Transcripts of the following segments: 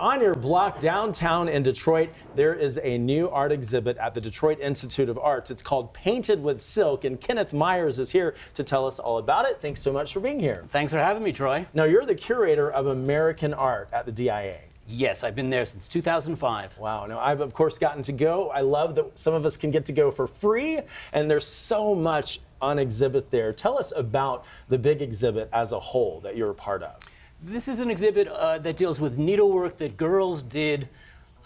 on your block downtown in Detroit, there is a new art exhibit at the Detroit Institute of Arts. It's called Painted with Silk, and Kenneth Myers is here to tell us all about it. Thanks so much for being here. Thanks for having me, Troy. Now, you're the curator of American art at the DIA. Yes, I've been there since 2005. Wow. Now, I've, of course, gotten to go. I love that some of us can get to go for free, and there's so much on exhibit there. Tell us about the big exhibit as a whole that you're a part of. This is an exhibit that deals with needlework that girls did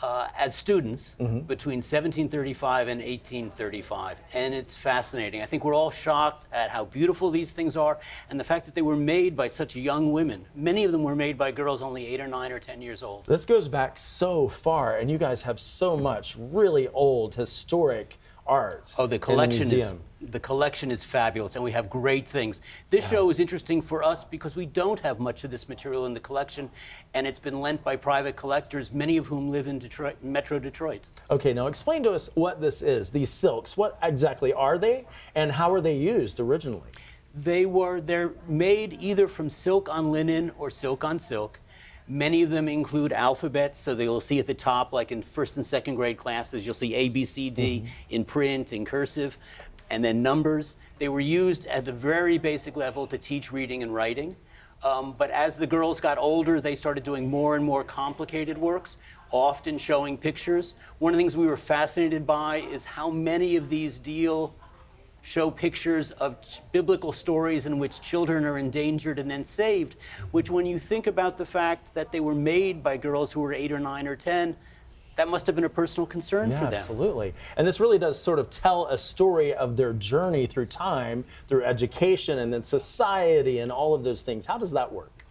as students between 1735 and 1835, and it's fascinating. I think we're all shocked at how beautiful these things are and the fact that they were made by such young women. Many of them were made by girls only 8 or 9 or 10 years old. This goes back so far, and you guys have so much really old, historic art. Oh, the collection is fabulous, and we have great things. This show is interesting for us because we don't have much of this material in the collection, and it's been lent by private collectors, many of whom live in Detroit, Metro Detroit. Okay, now explain to us what this is, these silks. What exactly are they, and how were they used originally? They're made either from silk on linen or silk on silk. Many of them include alphabets, so you'll see at the top, like in first and second grade classes, you'll see A, B, C, D in print, in cursive, and then numbers. They were used at a very basic level to teach reading and writing. But as the girls got older, they started doing more and more complicated works, often showing pictures. One of the things we were fascinated by is how many of these show pictures of biblical stories in which children are endangered and then saved, which when you think about the fact that they were made by girls who were 8 or 9 or 10, that must have been a personal concern for them. Absolutely. And this really does sort of tell a story of their journey through time, through education, and then society, and all of those things. How does that work?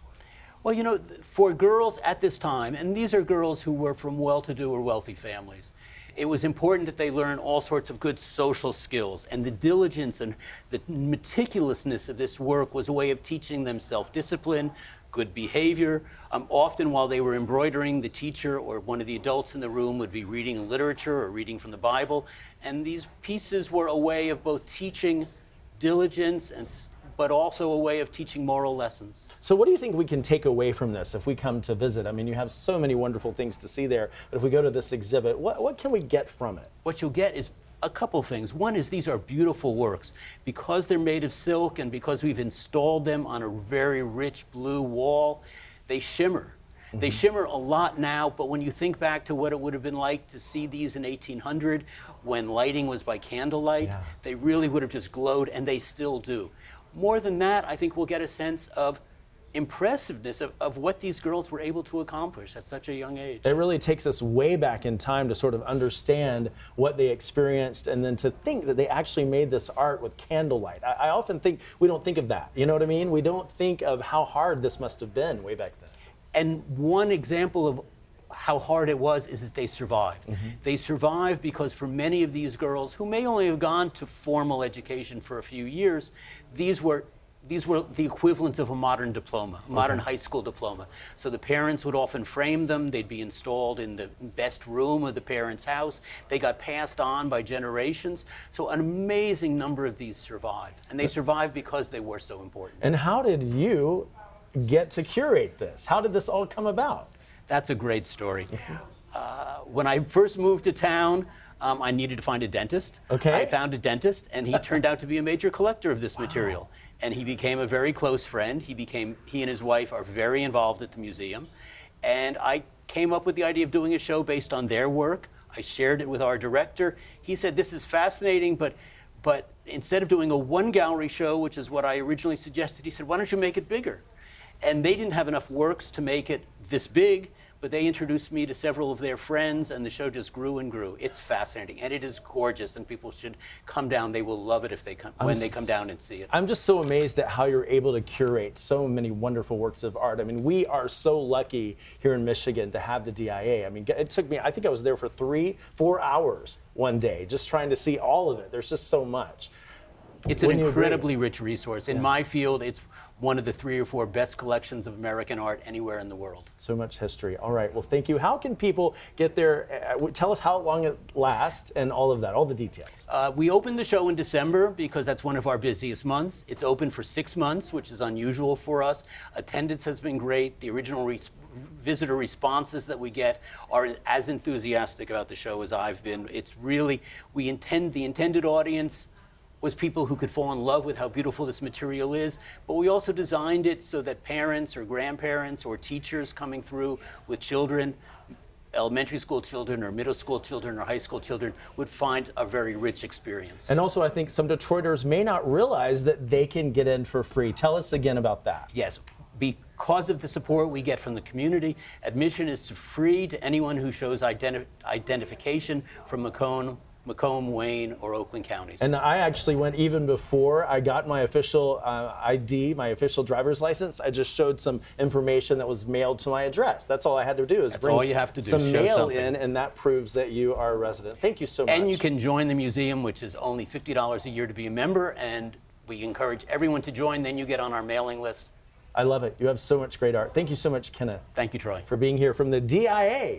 Well, you know, for girls at this time, and these are girls who were from well-to-do or wealthy families, it was important that they learn all sorts of good social skills, and the diligence and the meticulousness of this work was a way of teaching them self-discipline, good behavior. Often while they were embroidering, the teacher or one of the adults in the room would be reading literature or reading from the Bible, and these pieces were a way of both teaching diligence but also a way of teaching moral lessons. So what do you think we can take away from this if we come to visit? I mean, you have so many wonderful things to see there, but if we go to this exhibit, what can we get from it? What you'll get is a couple things. One is these are beautiful works. Because they're made of silk and because we've installed them on a very rich blue wall, they shimmer. They shimmer a lot now, but when you think back to what it would have been like to see these in 1800, when lighting was by candlelight, they really would have just glowed, and they still do. More than that, I think we'll get a sense of impressiveness of what these girls were able to accomplish at such a young age. It really takes us way back in time to sort of understand what they experienced, and then to think that they actually made this art with candlelight. I often think we don't think of that, you know what I mean? We don't think of how hard this must have been way back then. And one example of how hard it was is that they survived. They survived because for many of these girls who may only have gone to formal education for a few years, these were the equivalent of a modern diploma, a modern high school diploma. So the parents would often frame them. They'd be installed in the best room of the parents' house. They got passed on by generations. So an amazing number of these survived. And they survived because they were so important. And how did you get to curate this? How did this all come about? That's a great story. When I first moved to town, I needed to find a dentist. I found a dentist, and he turned out to be a major collector of this material. And he became a very close friend. He and his wife are very involved at the museum. And I came up with the idea of doing a show based on their work. I shared it with our director. He said, this is fascinating, but instead of doing a one-gallery show, which is what I originally suggested, he said, why don't you make it bigger? And they didn't have enough works to make it this big, but they introduced me to several of their friends, and the show just grew and grew. It's fascinating, and it is gorgeous, and people should come down. They will love it if they come when they come down and see it. I'm just so amazed at how you're able to curate so many wonderful works of art. I mean, we are so lucky here in Michigan to have the DIA. I mean, it took me, I think I was there for 3-4 hours one day, just trying to see all of it. There's just so much. It's an incredibly rich resource. In my field, it's one of the 3 or 4 best collections of American art anywhere in the world. So much history. All right, well, thank you. How can people get there? Tell us how long it lasts and all of that, all the details. We opened the show in December because that's one of our busiest months. It's open for 6 months, which is unusual for us. Attendance has been great. The original visitor responses that we get are as enthusiastic about the show as I've been. It's really, the intended audience was people who could fall in love with how beautiful this material is, but we also designed it so that parents or grandparents or teachers coming through with children, elementary school children or middle school children or high school children, would find a very rich experience. And also, I think some Detroiters may not realize that they can get in for free. Tell us again about that. Yes. Because of the support we get from the community, admission is free to anyone who shows identification from Macomb, Wayne, or Oakland counties. And I actually went even before I got my official ID, my official driver's license. I just showed some information that was mailed to my address. That's all I had to do is bring all you have to do, some show mail something. in, and that proves that you are a resident. Thank you so much. And you can join the museum, which is only $50 a year to be a member, and we encourage everyone to join. Then you get on our mailing list. I love it. You have so much great art. Thank you so much, Kenneth. Thank you, Troy. For being here from the DIA.